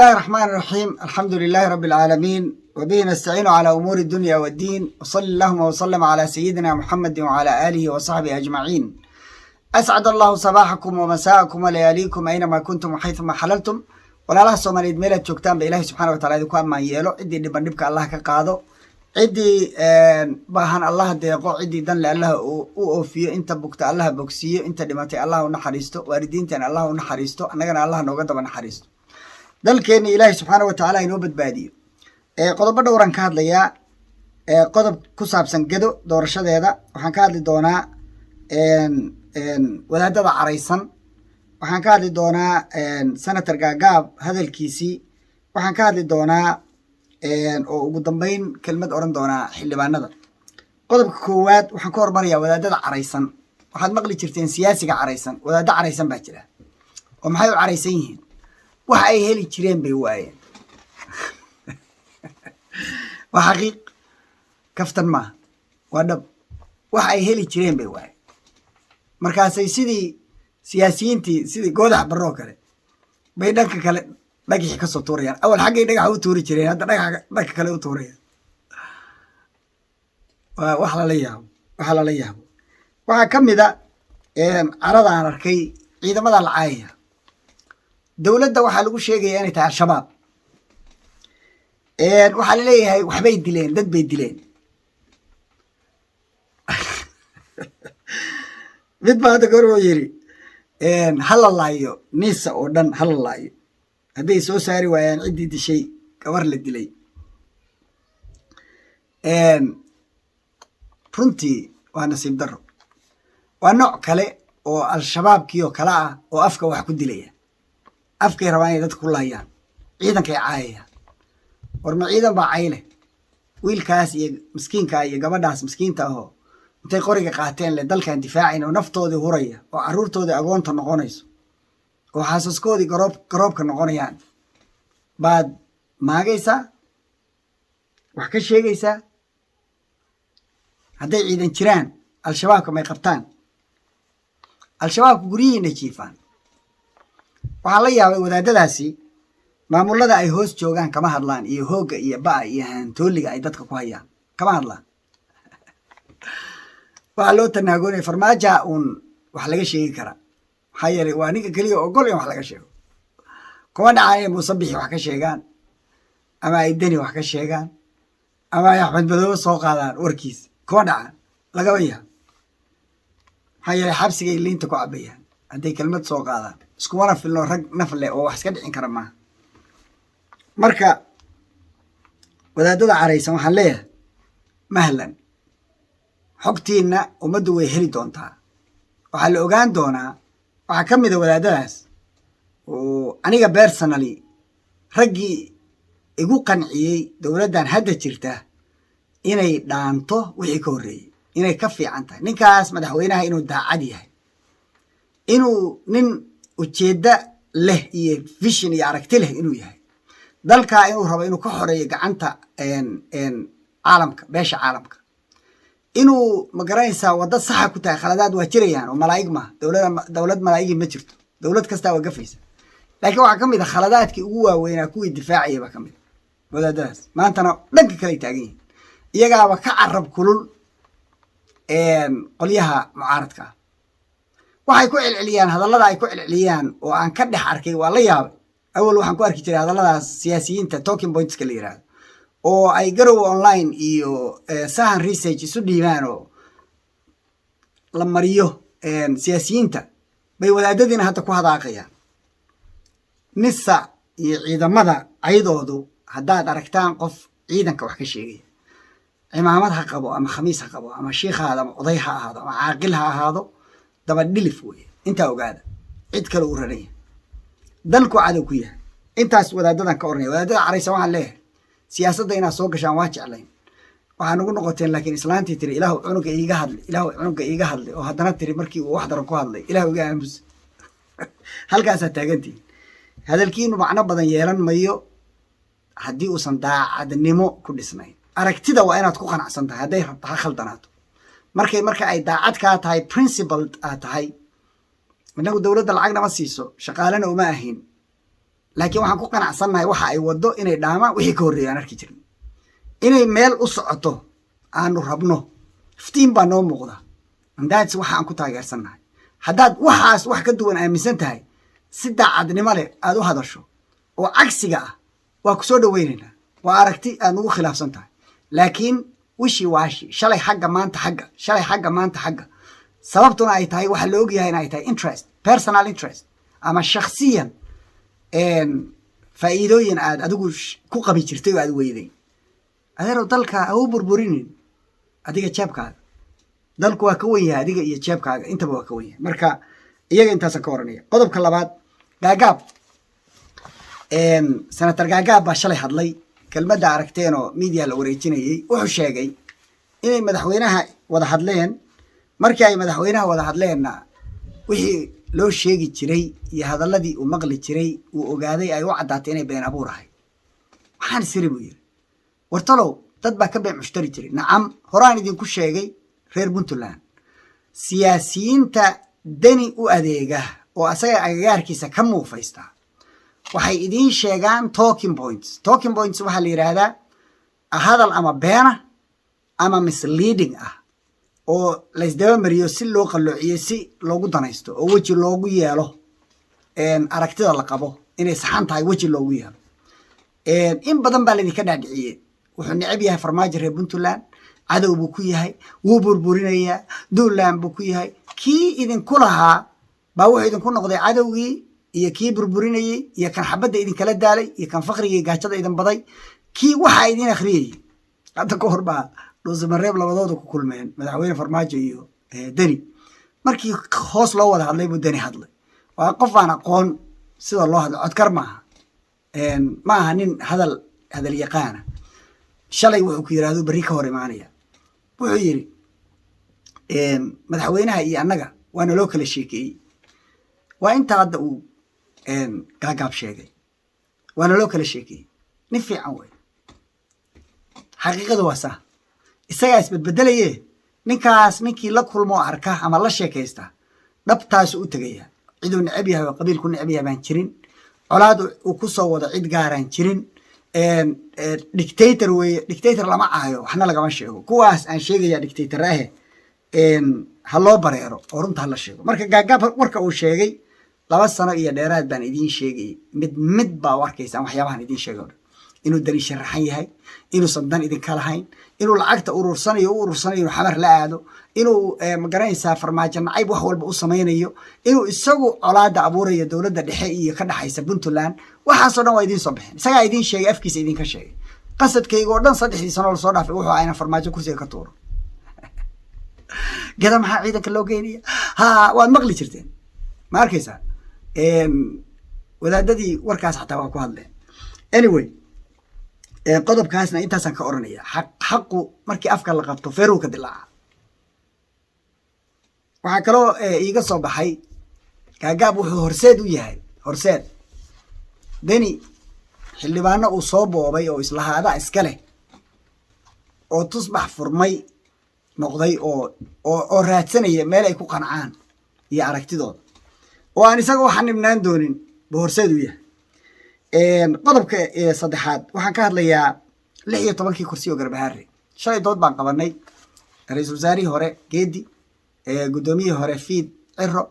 الله الرحمن الرحيم. الحمد لله رب العالمين، وبه نستعين على أمور الدنيا والدين، وصلى اللهم وسلم على سيدنا محمد وعلى آله وصحبه أجمعين. أسعد الله صباحكم ومساءكم ولياليكم أينما كنتم وحيثما حللتم. walaalaha Soomaaliyeed meel aad joogtaan ba Ilaahay subxaanahu wa ta'aala idinku ammaan yeelo. Cidii dhibka Allah ka qaado, cidii baahan Allah deeqo, cidii dan le Allah u oofiyo, inta bugta Allah bogsiyo, inta dhimatay Allah u naxariisto, waalidiintan Allah u naxariisto, annagana Allah nooga daba naxariisto. dalkeena Ilaahay subxaanahu wa ta'aala inoo badbaadiyo. qodobo dhowran ka hadlayaa. qodob ku saabsan gado doorashadeeda waxaan ka hadli doonaa wadaadada caraysan. waxaan ka hadli doonaa senator gaagaab hadalkiisii. waxaan ka hadli doonaa oo ugu dambeyn kelmad oran doonaa xildhibaanada. qodobka koowaad waxaan ka hormarayaa wadaadada caraysan. waxaad maqli jirteen siyaasiga caraysan, wadaado caraysan baa jira. oo maxay u caraysan yihiin? waxa ay heli jireen bay waayeen. waa xaqiiq, kaftan maaha, waa dhab. waxa ay heli jireen bay waayeen. markaasay sidii siyaasiyiintii sidii goodax baroo kale bay dhanka kale dhagixi ka soo tuurayaan. awal xaggay dhagaxa u tuuri jireen, hadda dhanka kale u tuurayaan. wax lala yaabo. waxaa ka mid a carada aan arkay ciidamada la caayaya. dowladda waxaa lagu sheegaya inay tahay al-shabaab. waxaa la leeyahay waxbay dileen, dad bay dileen. mid baa hadda goor uu yiri hala laayo niisa oo dhan hala laayo hadday soo saari waayaan ciddii dishay gabar la dilay. runtii waa nasiib darro. waa nooc kale oo al-shabaabkii oo kale ah oo afka wax ku dilaya. afkay rabaan inay dadka ku laayaan, ciidankay caayayaan. war ma ciidan baa cayle? wiilkaas iyo miskiinka iyo gabadhaas miskiinta ahoo intay qoriga qaateen le dalkan difaacin oo naftoodii huraya oo carruurtoodii agoonta noqonayso oo xaasaskoodii garoobka noqonayaan baad maagaysaa, wax ka sheegaysaa. hadday ciidan jiraan al-shabaabka may qabtaan? al-shabaabka guryihiina jiifaan. waxaa la yaabay wadaadadaasi maamullada ay hoos joogaan kama hadlaan, iyo hoogga iyo ba'a iyo hantooliga ay dadka ku hayaan kama hadlaan. waxaa loo tanaagoonaya farmaaja uun wax laga sheegi karaa. maxaa yeelay waa ninka keliya ogol in wax laga sheego. kuma dhacaan inay muusabixi wax ka sheegaan, ama ay deni wax ka sheegaan, ama ay axmed madoobe soo qaadaan warkiisa. kuma dhacaan, lagaba yaab. maxaa yeelay xabsigay liinta ku cabayaan hadday kelmad soo qaadaan. iskumana filno rag naf leh oo wax iska dhicin kara maaha. marka wadaadada caraysan waxaan leeyahay mahlan, xogtiinna ummaddu way heli doontaa. waxaa la ogaan doonaa. waxaa ka mid a wadaadadaas oo aniga personally raggii igu qanciyey dowladdan hadda jirta inay dhaanto wixii ka horreeyey, inay ka fiican tahay. ninkaas madaxweynaha inuu daacad yahay, inuu nin ujeedda leh iyo vision iyo aragti leh inuu yahay. dalkaa inuu rabo inuu ka xoreeyo gacanta caalamka, beesha caalamka. inuu magaranaysaa wadda saxa ku tahay. khaladaad waa jirayaan oo malaa'ig maaha. dowlad malaa'igi ma jirto. dowlad kastaa waa gafaysa. laakiin waxaa ka mid a khaladaadkii ugu waaweynaa kuwii difaacaya baa ka mid a wadaadadaas. maantana dhanka kale ay taagan yihiin. iyagaaba ka carab kulul qolyaha mucaaradka ah. waxay ku celceliyaan hadallada ay ku celceliyaan oo aan ka dhex arkay waa la yaabay. awal waxaan ku arki jiray hadalladaas siyaasiyiinta talking pointska la yidhaahdo oo ay garowe online iyo sahan research isu dhiibaan oo la mariyo siyaasiyiinta bay wadaadadiina hadda ku hadaaqayaan. nisa iyo ciidamada caydoodu haddaad aragtaan qof ciidanka wax ka sheegaya, cimaamad ha qabo ama khamiis ha qabo ama shiikh ha ahaado ama oday ha ahaado ama caaqil ha ahaado, daba dhilif weeye. intaa ogaada, cid kale u ranaya, dalku cadow ku yahay. intaas wadaadadan ka oranaya. wadaadada caraysan waxaan leeyahay siyaasadda inaad soo gashaan waa jeclayn. waxaa nagu noqoteen laakiin islaantii tiri ilaahu cunuga iiga hadli, ilaahu cunuga iiga hadli, oo haddana tiri markii uu wax daran ku hadlay ilaahu iga aamus. halkaasaa taagantihin. hadalkiinu macno badan yeelan mayo haddii uusan daacadnimo ku dhisnayn. aragtida waa inaad ku qanacsan tahay hadday ha khaldanaato. marka ay daacad kaa tahay, principled aad tahay. inagu dowladda lacagna ma siiso, shaqaalena uma ahin, laakiin waxaan ku qanacsannahay waxa ay waddo inay dhaamaan wixii ka horreeyaan arki jirin inay meel u socoto aanu rabno iftiin baa noo muuqda andaadsi waxa aan ku taageersannahay haddaad waxaas wax ka duwan aaminsan tahay si daacadnimo leh aad u hadasho oo cagsiga ah waa ku soo dhoweynaynaa waa aragti aad nugu khilaafsan tahay laakiin wishii waashi shalay xagga maanta xagga shalay xagga maanta xagga sababtuna ay tahay waxa la ogyahay in ay tahay interest personal interest ama shakhsiyan faa'iidooyin aad adigu ku qabi jirtay oo aad weyday adeerow dalka ha u burburinin adiga jeebkaaga dalku waa ka wen yahay adiga iyo jeebkaaga intaba waa ka wen yahay marka iyaga intaasaan ka oranaya qodobka labaad gaagaab senator gaagaab baa shalay hadlay kelmadda aragteen oo media la wareejinayey wuxuu sheegay inay madaxweynaha wada hadleen markii ay madaxweynaha wada hadleenna wixii loo sheegi jiray iyo hadalladii uu maqli jiray uu ogaaday ay u caddaatay inay been abuur ahay waxaan siri buu yidhi wartalow dad baa ka been mushtari jiray nacam horaan idinku sheegay reer puntland siyaasiyiinta deni u adeega oo asaga agagaarkiisa ka muufaysta waxay idiin sheegaan talking points waxaa la yidhaahdaa hadal ama beena ama misleading ah oo laysdaba mariyo si loo qalloociyo si loogu danaysto oo weji loogu yeelo aragtida la qabo inay saxan tahay weji loogu yeelo in badan baa laydinka dhaadhiciyey wuxuu necab yahay farmaajo reer puntland cadow buu ku yahay wuu burburinayaa duulaan buu ku yahay kii idinku lahaa baa wuxuu idinku noqday cadowgii iyo kii burburinayey iyo kan xabadda idinkala daalay iyo kan fakhrigii gaajada idin baday kii waxaa idin akhriyayey hadda ka hor baa dhuusamareeb labadooda ku kulmeen madaxweyne farmaajo iyo deni markii hoos loo wada hadlay buu deni hadlay waa qof aan aqoon sida loo hadlo codkar maaha ma aha nin hadal yaqaana shalay wuxuu ku yidhahdo berri ka hor imaanaya wuxuu yidhi madaxweynaha iyo annaga waana loo kala sheekeeyey waa inta hadda uu gaagaab sheegay waana loo kala sheekeeyey nin fiican wey xaqiiqada waa saa isagaa isbedbedelaye ninkaas ninkii la kulmo arka ama la sheekaysta dhabtaasu u tegaya ciduu necab yahay oo qabiilku necab yahay baan jirin colaad uu ku soo wado cid gaaraan jirin dictator weeye dictator lama caayo waxna lagama sheego kuwaas aan sheegaya dictator ahe ha loo bareero oo runta hala sheego marka gaagaab warka uu sheegay 2 sano iyo dheeraad baan idiin sheegay mid baa u arkaysaan waxyaabahan idiin sheegay inuu dani sharaxan yahay inuusan dan idinka lahayn inuu lacagta urursanayo inuu xamar la aado inuu magaranaysaa farmaajo nacayb wax walba u samaynayo inuu isagu colaada abuurayo dowladda dhexe iyo ka dhaxaysa puntland waxaasoo dhan waa idiin soo bixin isagaa idiin sheegay afkiisa idinka sheegay qasadkayga oo dhan 3 sano lasoo dhaafay wuxuu ayna farmaajo kursiga ka tuuro gada maxaa ciidanka loo geynaya ha waad maqli jirteen ma arkaysaa wadaadadii warkaas xataa waa ku hadleen anyway qodobkaasna intaasaan ka oranaya xaqu markii afka la qabto feeruu ka dilaaca waxaa kaloo iiga soo baxay gaagaab wuxuu horseed u yahay horseed deni xildhibaano uu soo boobay oo islahaada iska leh oo tusbax furmay noqday oo raadsanaya meel ay ku qancaan iyo aragtidooda oo aan isaga waxaan nibnaan doonin buu horseed u yahay qodobka saddexaad waxaan ka hadlayaa 16 kursi oo garbahaare shalay dood baan qabanay ra'iisul wasaarihii hore geedi gudoomiyihii hore fiid ciro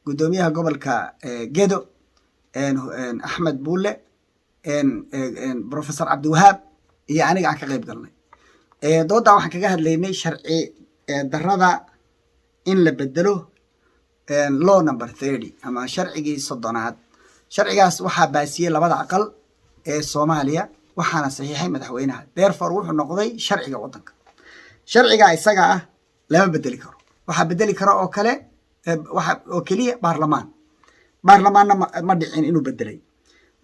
gudoomiyaha gobolka gedo axmed buule professor cabdiwahaab iyo aniga aan ka qayb galnay dooddan waxaan kaga hadlaynay sharci darrada in la bedelo law number 30 ama sharcigii 30aad sharcigaas waxaa baasiyey 2 aqal ee Soomaaliya waxaana saxiixay madaxweynaha therefore wuxuu noqday sharciga wadanka sharciga isaga ah lama bedeli karo waxa bedeli karo oo kale waxa oo kaliya baarlamaanna ma dhicin inuu bedelay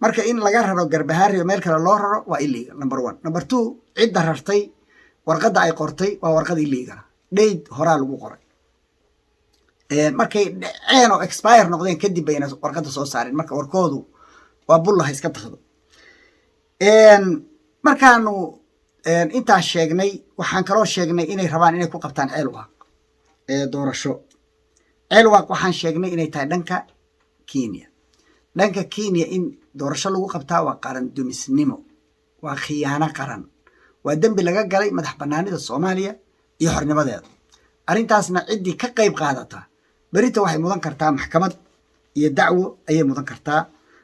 marka in laga raro garbahaare meel kale loo raro waa illegal number 1 number 2 cid darartay warqadda ay qortay waa warqad illegal date horaa lagu qoray markay dhaceen oo expire noqdeen kadib bayna warqadda soo saareen marka warkoodu waa bullaha iska taxdo markaanu intaas sheegnay waxaan kaloo sheegnay inay rabaan inay ku qabtaan ceelwaaq doorasho ceelwaaq waxaan sheegnay inay tahay dhanka Kenya dhanka Kenya in doorasho lagu qabtaa waa qaran dumisnimo waa khiyaano qaran waa dembi laga galay madax bannaanida Soomaaliya iyo xornimadeeda arrintaasna ciddii ka qayb qaadata berita waxay mudan kartaa maxkamad iyo dacwo ayay mudan kartaa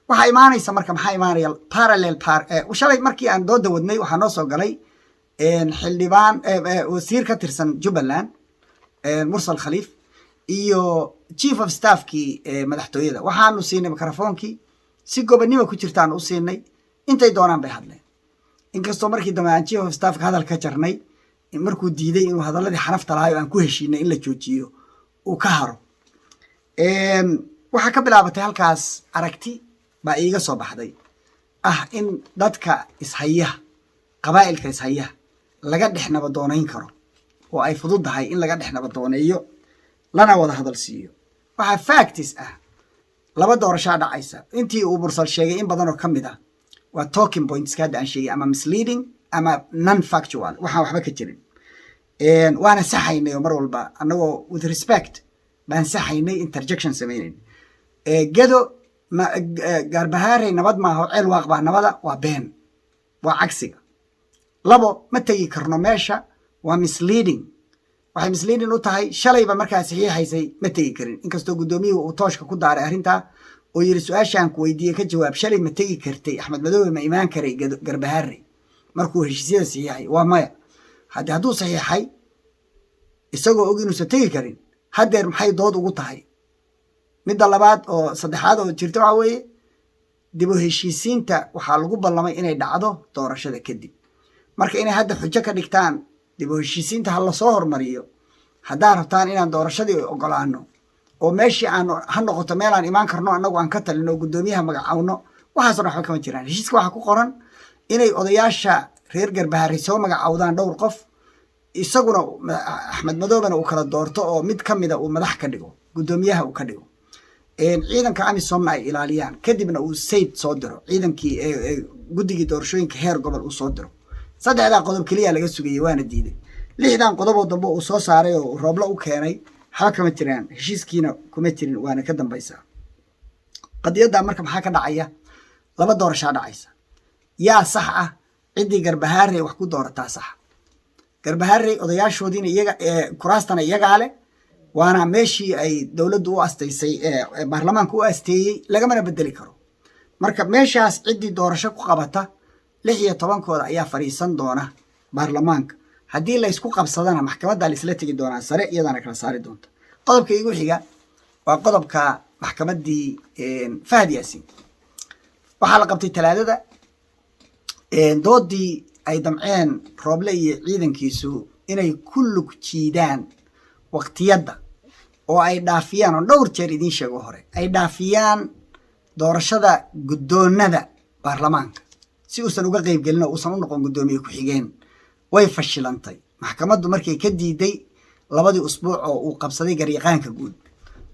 waxaa imaanaysa marka maxaa imaanaya parallel shalay markii aan dooda wadnay waxaa noo soo galay xildhibaan wasiir ka tirsan Jubbaland Mursal Khaliif iyo chief of staffkii madaxtooyada waxaanu siinay mikrofoonkii si gobonimo ku jirtaan u siinay intay doonaan bay hadleen inkastoo markii dambe aan chief of staffka hadal ka jarnay markuu diiday inuu hadaladii xanafta lahaay oo aan ku heshiinay in la joojiyo uu ka haro waxaa ka bilaabatay halkaas aragti baa iiga soo baxday in dadka ishaya qabaa'ilka ishaya laga dhex nabadoonayn karo oo ay fududahay in laga dhex nabadooneeyo lana wada hadal siiyo waxaa factis laba doorashaa dhacaysa intii uu Mursal sheegay in badan oo ka mid waa talking points ka hadda aan sheegay ama misleading ama non factual waxaan waxba ka jirin waana saxaynay mar walba annagoo with respect baan saxaynay interjection sameynay gado Garbaharey nabad maaha ceel waaq baa nabada waa been waa cagsiga labo ma tagi karno meesha waa misleading waxay misleading u tahay shalayba markaa saxiixaysay ma tagi karin inkastoo gudoomiyuhu uu tooshka ku daaray arrintaa oo yiri su'aashaan ku weydiiyay ka jawaab shalay ma tagi kartay Axmed Madoobe ma imaan karay Garbaharey markuu heshiisyada saxiixay waa maya hadduu saxiixay isagoo og inuusan tagi karin haddeer maxay dood ugu tahay midda labaad oo saddexaad oo jirta waxa weeye dib u heshiisiinta waxaa lagu ballamay inay dhacdo doorashada kadib marka inay hadda xujo ka dhigtaan dib u heshiisiinta ha la soo hormariyo haddaa rabtaan inaan doorashadii ogolaano oo meeshii aan ha noqoto meel aan imaan karno annagu aan ka talino gudoomiyaha magacaawno waxaasoo waxba kama jiraan heshiiska waxaa ku qoran inay odayaasha reer Garbaharey soo magacaawdaan dhowr qof isaguna Axmed Madoobena uu kala doorto oo mid ka mid uu madax ka dhigo gudoomiyaha uu ka dhigo ciidanka amisom ay ilaaliyaan kadibna uu sayd soo diro ciidankii guddigii doorashooyinka heer gobol uu soo diro saddexda qodob kaliya laga sugayay waana diiday lixdan qodob oo dambe uu soo saaray oo roobla u keenay waxa kama jiraan heshiiskiina kuma jirin waana ka dambaysaa qadiyada marka maxaa ka dhacaya laba doorasho dhacaysa yaa sax ciddii Garbaharey wax ku doorataa sax Garbaharey odayaashoodiina iyaga kuraastana iyaga leh waana meeshii ay dawladdu u astaysay baarlamaanku u asteeyay lagamana bedeli karo marka meeshaas ciddii doorasho ku qabata 16 kooda ayaa fariisan doona baarlamaanka haddii la isku qabsadana maxkamadda la isla tagi doonaa sare iyadana kala saari doonta qodobka igu xiga waa qodobka maxkamaddii Fahad Yaasiin waxaa la qabtay talaadada doodii ay damceen Rooble iyo ciidankiisu inay kullu ku jiidaan waqtiyada oo ay dhaafiyaan oo dhowr jeer idin sheego hore ay dhaafiyaan doorashada gudoonada baarlamaanka si uusan uga qayb gelin oo uusan u noqon gudoomiye ku xigeen way fashilantay maxkamaddu markay ka diiday labadii usbuuc oo uu qabsaday garyaqaanka guud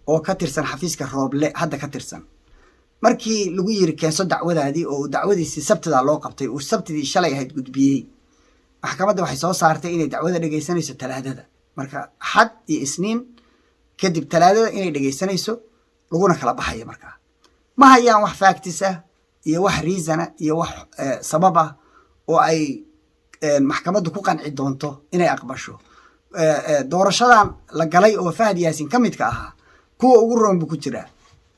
oo ka tirsan xafiiska Rooble hadda ka tirsan markii lagu yiri keenso dacwadaadii oo dacwadiisi sabtida loo qabtay oo sabtidii shalay ahayd gudbiyay maxkamadda waxay soo saartay inay dacwada dhageysanayso talaadada marka xad iyo isniin kadib talaadada inay dhageysanayso laguna kala baxayo marka ma hayaan wax factis iyo wax reason iyo wax sabab oo ay maxkamaddu ku qanci doonto inay aqbasho doorashadan la galay oo Fahad Yaasiin kamid ka ahaa kuwa ugu roon ku jira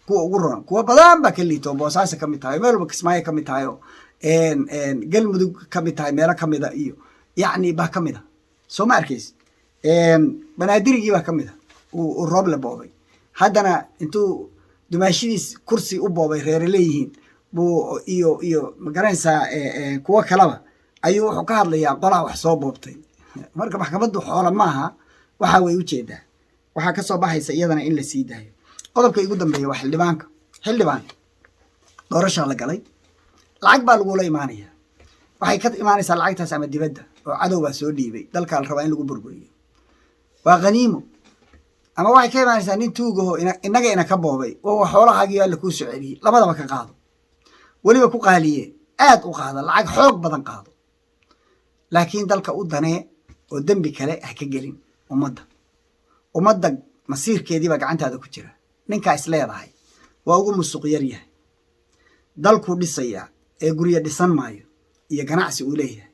kuwa ugu roon kuwa badan ba kaliito Boosaaso kamid tahay meel walba Kismaayo kamid tahay galmudug kamid tahay meelo kamid iyo yacni ba kamid soo ma arkays banaadirigii ba kamid uu Rooble boobay haddana intuu dumaashidiis kursi u boobay reer leeyihiin buu iyo magaranaysaa kuwa kalaba ayuu wuxuu ka hadlayaa qolaa wax soo boobtay marka maxkamaddu xoola maaha waxa way u jeedaa waxa ka soo baxaysa iyadana in la sii daayo qodobka ugu dambeeya waa xildhibaan doorasho la galay lacag baa lagu la imaanaya waxay ka imaanaysaa lacagtaas ama dibadda oo cadow baa soo dhiibay dalka la rabaa in lagu burburiyo waa qaniimo ama waxay ka imaanaysaa nin tuugo inaga ina ka boobay oo xoolahaagii alla ku soo celiyay labadaba ka qaado waliba ku qaaliye aad u qaado lacag xoog badan qaado laakiin dalka u danee oo dambi kale ha ka gelin ummadda masiirkeedii baa gacantaada ku jira ninka is leedahay waa ugu musuq yar yahay dalkuu dhisayaa ee guryo dhisan maayo iyo ganacsi uu leeyahay.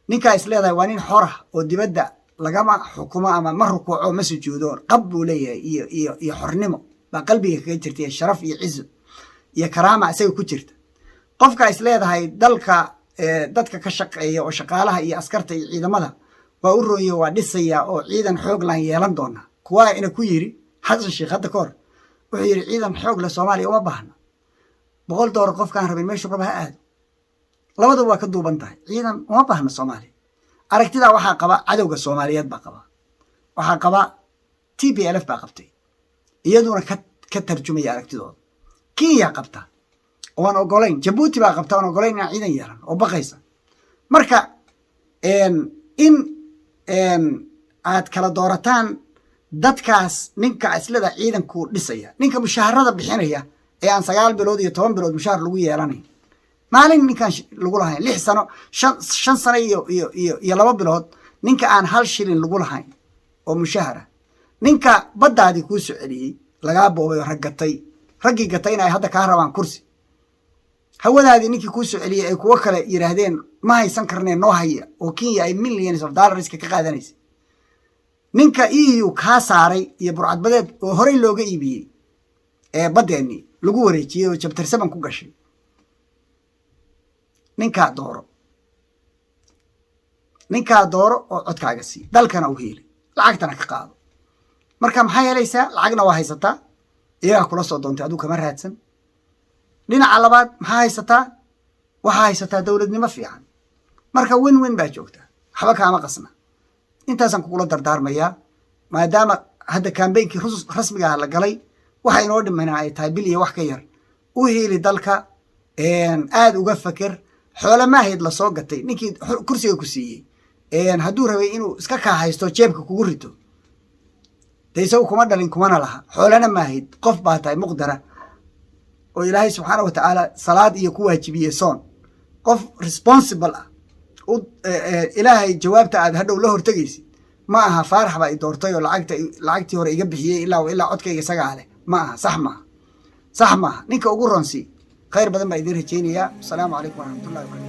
ninkaa is leedahay waa nin xor ah oo dibadda lagama xukumo ama ma rukuuco ma sujuudo, qab buu leeyahay iyo xornimo baa qalbiga kaga jirta, iyo sharaf iyo cizo iyo karaama isaga ku jirta. qofka is leedahay dalka dadka ka shaqeeya oo shaqaalaha iyo askarta iyo ciidamada waa u rooyo waa dhisaya oo ciidan xoog lan yeelan doona. kuwaa ina ku yiri xasan sheekh hadda kahor wuxuu yiri ciidan xoog la Soomaaliya uma baahna, $100 qofkaan rabin meeshuu raba ha aado. labadaba waa ka duuban tahay, ciidan uma baahna Soomaaliya. aragtida waxaa qaba cadowga Soomaaliyeed baa qaba, waxaa qaba TPLF baa qabtay, iyaduna ka tarjumaya aragtidooda. Kenya qabta oo aan ogolayn, Djibouti baa qabta oo aan ogolayn in ciidan yeelan oo baqaysa. marka in aad kala doorataan dadkaas ninka islada ciidanku dhisaya, ninka mushaharada bixinaya ee aan 9 bilood iyo 10 bilood mushahar lagu yeelanayn, maalin ninkan lagu lahayn 6 sano 5 sano iyo 2 bilood ninka aan 1 shilin lagu lahayn oo mushahara, ninka baddaadii kuu soo celiyey lagaa boobay raggii gatayna ay hadda kaa rabaan kursi, hawadaadii ninkii kuu soo celiyey ay kuwo kale yiraahdeen ma haysan karneen noo haya oo Kenya ay millions of dollars ka qaadanaysa. ninka EU kaa saaray iyo burcadbadeed oo horey looga iibiyey ee baddeeni lagu wareejiyey oo chapter 7 ku gashay, ninkaa dooro oo codkaaga sii, dalkana u heeli, lacagtana ka qaado. marka maxay helaysaa? lacagna waa haysataa, iyagaa kula soo doontay aduu kama raadsan. dhinaca labaad maxaa haysataa? waxaa haysataa dowladnimo fiican. marka win baa joogta, waxba kaama qasna. intaasaan kugula dardaarmayaa, maadaama hadda kaambeynkii rasmiga ah la galay, waxa inoo dhimanaa ay tahay bil iyo wax ka yar. u heeli dalka, aad uga fakir. xoolo maahayd la soo gatay ninkii kursiga ku siiyey, hadduu rabay inuu iska kaa haysto jeebka kugu rito, dee isagu kuma dhalin kumana laha. xoolana maahayd, qof baa tahay muqdara oo ilaahay subxaana wa tacaala salaad iyo ku waajibiyey soon. qof responsible ah, ilaahay jawaabta aad hadhow la hortegaysid ma aha faarax baa i doortay oo lacagtii hore iga bixiyey ilaa codkayga isagaa leh. ma aha, sax maaha. ninka ugu ronsi khayr badan baa idiin rajaynayaa. asalaamu calaykum waraxmatullahi wabarakatu.